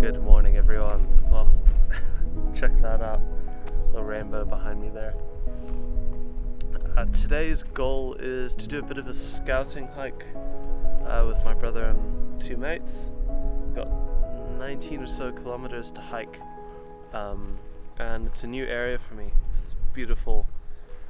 Good morning, everyone. Well, check that out, the rainbow behind me there. Today's goal is to do a bit of a scouting hike with my brother and two mates. Got 19 or so kilometers to hike, and it's a new area for me. It's a beautiful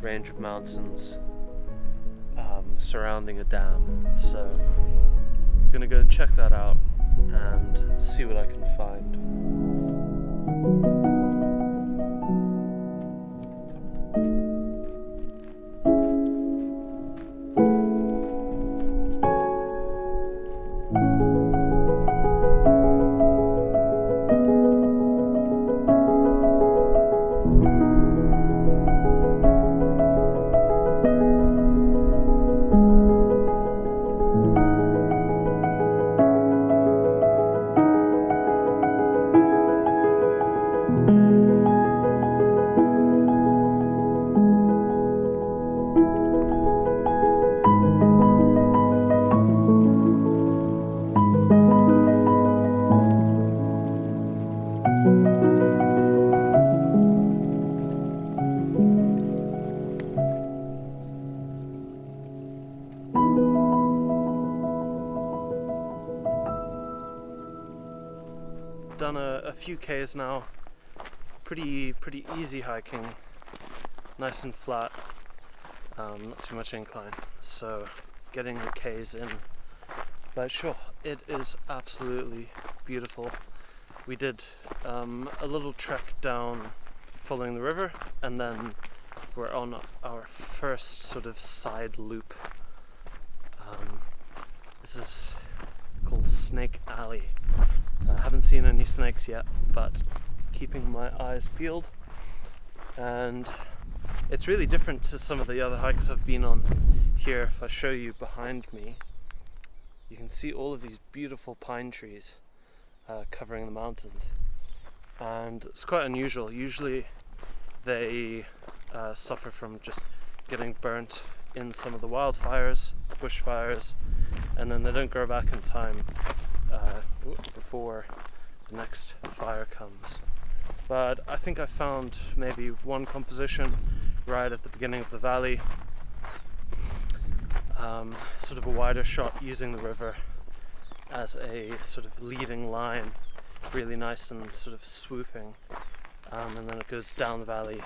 range of mountains surrounding a dam, so I'm gonna go and check that out and see what I can find. Done a few Ks now, pretty easy hiking, nice and flat, not too much incline, so getting the Ks in. But sure, it is absolutely beautiful. We did a little trek down following the river, and then we're on our first sort of side loop. This is called Snake Alley. I haven't seen any snakes yet, but keeping my eyes peeled. And it's really different to some of the other hikes I've been on here. If I show you behind me, you can see all of these beautiful pine trees covering the mountains. And it's quite unusual. Usually they suffer from just getting burnt in some of the wildfires, bushfires, and then they don't grow back in time before the next fire comes. But I think I found maybe one composition right at the beginning of the valley, sort of a wider shot using the river as a sort of leading line, really nice and sort of swooping, and then it goes down the valley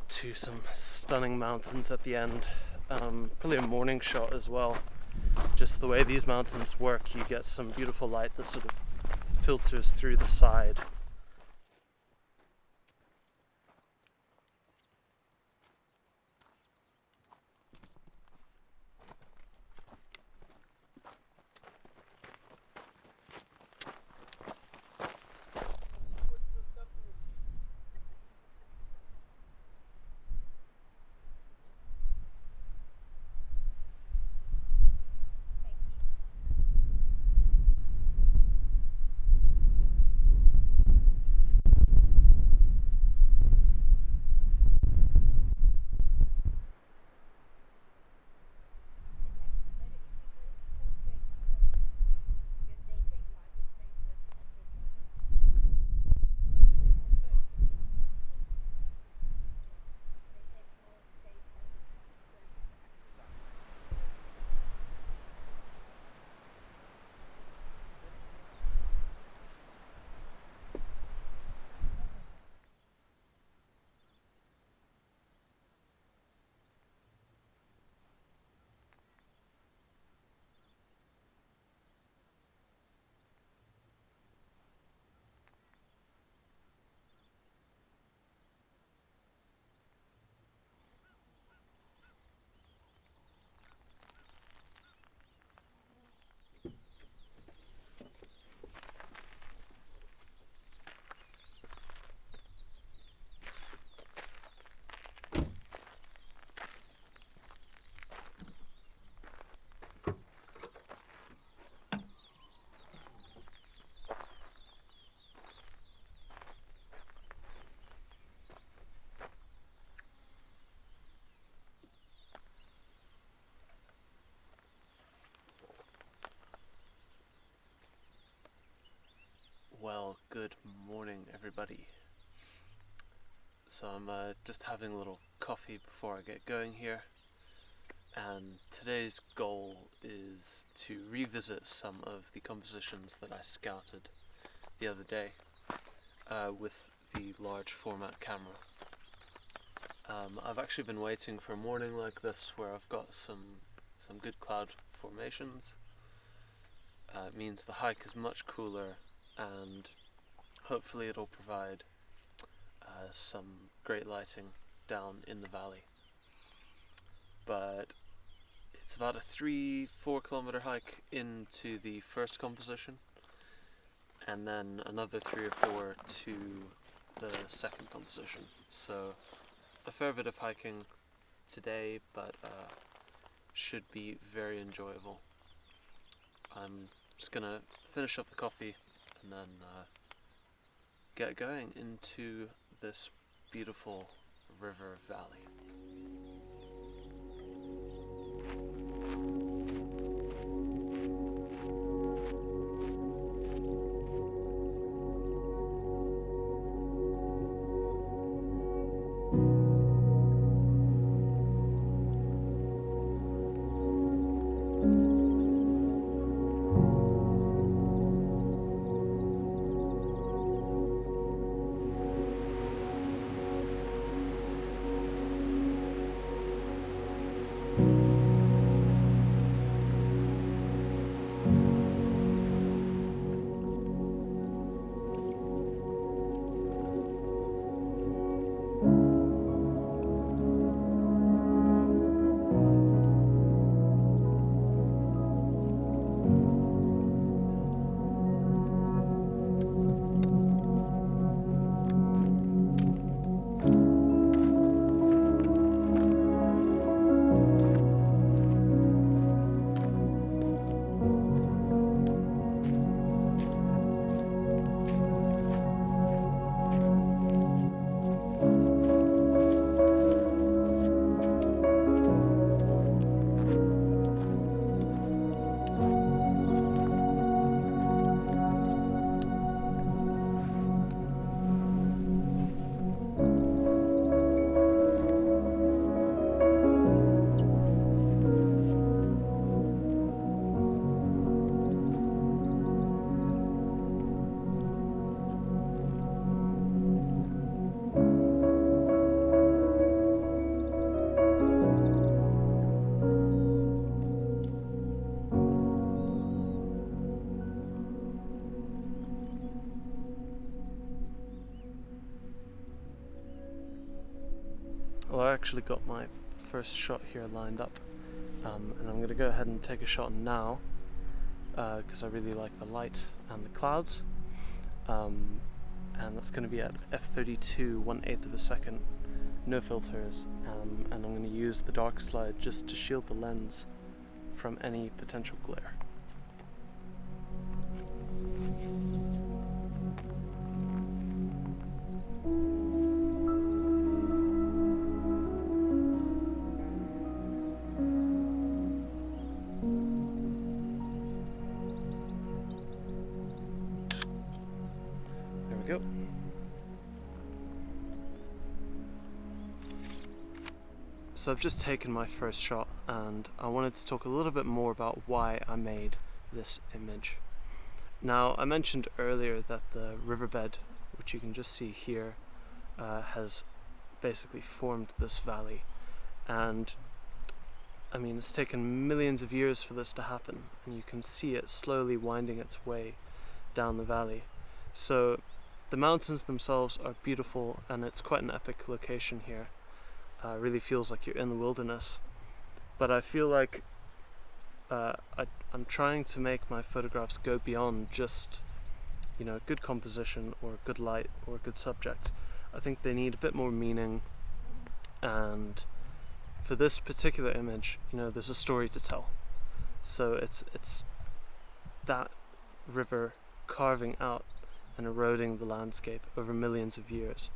to some stunning mountains at the end. Probably a morning shot as well. Just the way these mountains work, you get some beautiful light that sort of filters through the side. Good morning, everybody. So I'm just having a little coffee before I get going here, and today's goal is to revisit some of the compositions that I scouted the other day with the large format camera. I've actually been waiting for a morning like this where I've got some good cloud formations. It means the hike is much cooler, and hopefully it'll provide some great lighting down in the valley. But it's about a 3-4 kilometer hike into the first composition, and then another 3 or 4 to the second composition. So a fair bit of hiking today, but should be very enjoyable. I'm just gonna finish up the coffee and then get going into this beautiful river valley. Well, I actually got my first shot here lined up, and I'm going to go ahead and take a shot now because I really like the light and the clouds, and that's going to be at f32 1/8 of a second, no filters, and I'm going to use the dark slide just to shield the lens from any potential glare. There we go. So I've just taken my first shot, and I wanted to talk a little bit more about why I made this image. Now, I mentioned earlier that the riverbed, which you can just see here, has basically formed this valley, and I mean, it's taken millions of years for this to happen, and you can see it slowly winding its way down the valley. So the mountains themselves are beautiful, and it's quite an epic location here. Really feels like you're in the wilderness. But I feel like I'm trying to make my photographs go beyond just, good composition or good light or good subject. I think they need a bit more meaning, and for this particular image, there's a story to tell. So it's that river carving out and eroding the landscape over millions of years.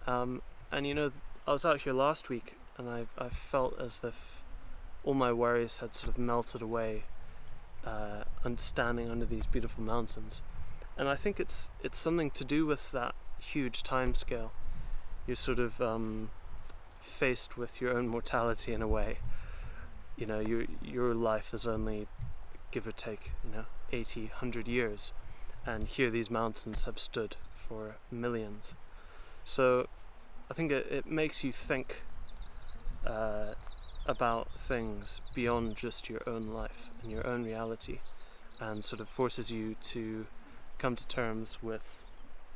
And I was out here last week, and I felt as if all my worries had sort of melted away, standing under these beautiful mountains. And I think it's something to do with that huge time scale. You're sort of faced with your own mortality in a way. You know, your life is only, give or take, 80, 100 years, and here these mountains have stood for millions. So I think it makes you think about things beyond just your own life and your own reality, and sort of forces you to come to terms with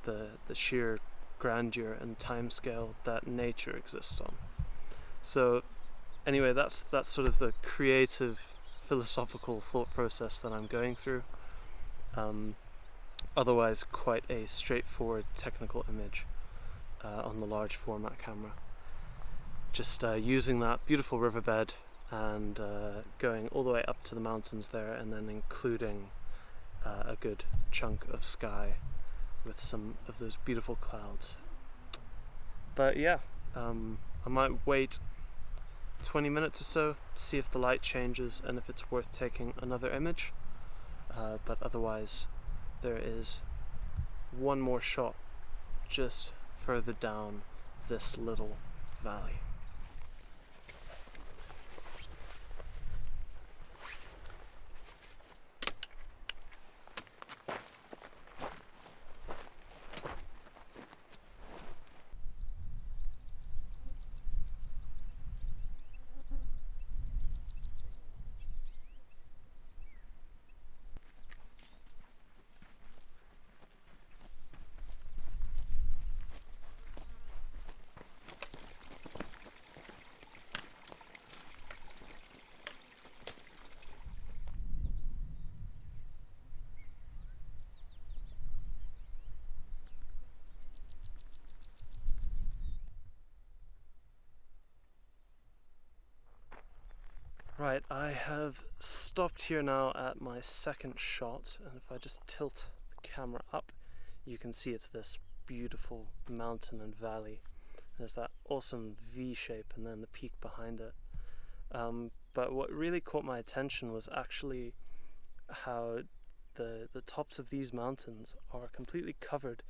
the sheer grandeur and timescale that nature exists on. So anyway, that's sort of the creative, philosophical thought process that I'm going through. Otherwise quite a straightforward technical image on the large format camera. Just using that beautiful riverbed and going all the way up to the mountains there, and then including a good chunk of sky with some of those beautiful clouds. But yeah, I might wait 20 minutes or so to see if the light changes and if it's worth taking another image. But otherwise, there is one more shot just further down this little valley. Right, I have stopped here now at my second shot, and if I just tilt the camera up, you can see it's this beautiful mountain and valley. There's that awesome V shape and then the peak behind it. But what really caught my attention was actually how the tops of these mountains are completely covered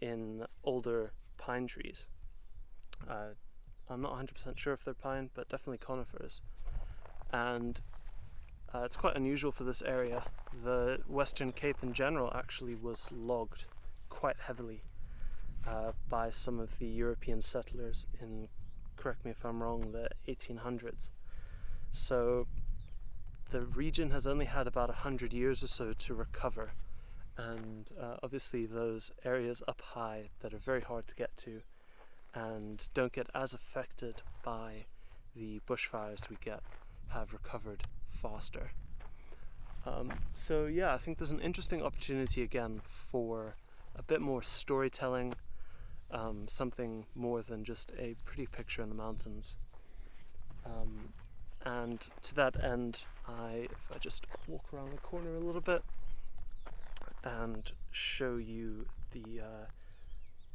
in older pine trees. I'm not 100% sure if they're pine, but definitely conifers. And it's quite unusual for this area. The Western Cape in general actually was logged quite heavily by some of the European settlers in, correct me if I'm wrong, the 1800s. So the region has only had about 100 years or so to recover, and obviously those areas up high that are very hard to get to and don't get as affected by the bushfires we get have recovered faster. So yeah, I think there's an interesting opportunity again for a bit more storytelling, something more than just a pretty picture in the mountains. And to that end, if I just walk around the corner a little bit and show you the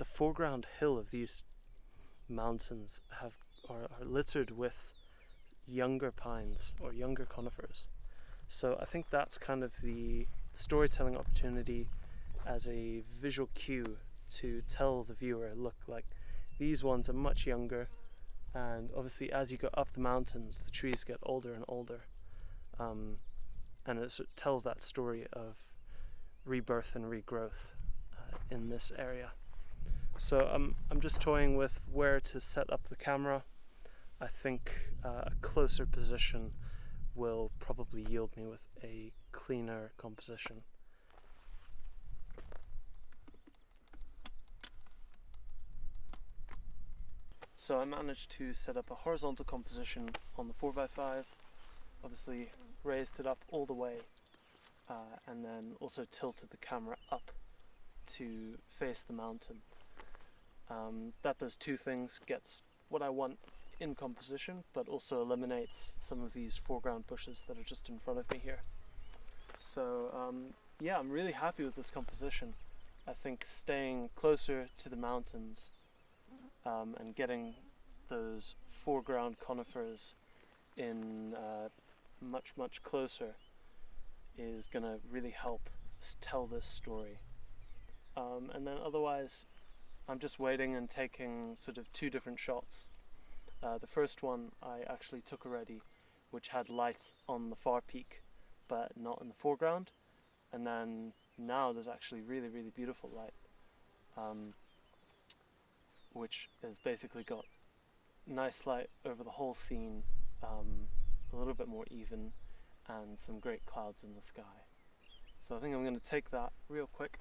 foreground hill of these mountains are littered with younger pines or younger conifers. So I think that's kind of the storytelling opportunity as a visual cue to tell the viewer, look, like these ones are much younger, and obviously as you go up the mountains the trees get older and older, and it sort of tells that story of rebirth and regrowth in this area. So I'm just toying with where to set up the camera. I think a closer position will probably yield me with a cleaner composition. So I managed to set up a horizontal composition on the 4x5, obviously raised it up all the way, and then also tilted the camera up to face the mountain. That does two things: gets what I want in composition, but also eliminates some of these foreground bushes that are just in front of me here. So yeah, I'm really happy with this composition. I think staying closer to the mountains and getting those foreground conifers in much closer is going to really help tell this story And then otherwise I'm just waiting and taking sort of two different shots. The first one I actually took already, which had light on the far peak but not in the foreground, and then now there's actually really, really beautiful light, which has basically got nice light over the whole scene, a little bit more even, and some great clouds in the sky. So I think I'm going to take that real quick.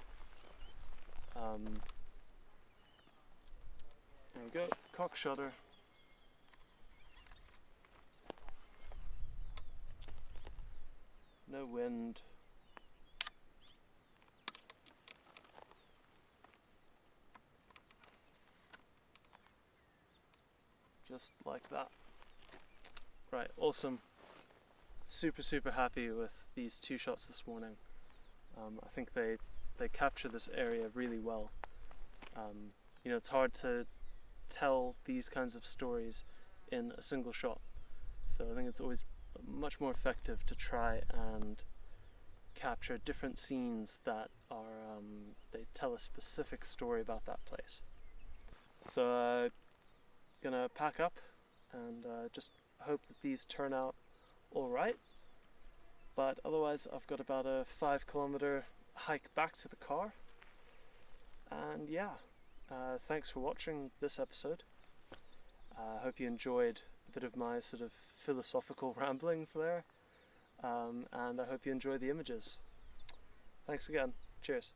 There we go, cock shutter. No wind. Just like that. Right, awesome. Super happy with these two shots this morning. I think they capture this area really well. You know, it's hard to tell these kinds of stories in a single shot, so I think it's always much more effective to try and capture different scenes that are they tell a specific story about that place. So gonna pack up and just hope that these turn out all right, but otherwise I've got about a 5-kilometer hike back to the car. And yeah, thanks for watching this episode. I hope you enjoyed a bit of my sort of philosophical ramblings there, and I hope you enjoy the images. Thanks again. Cheers.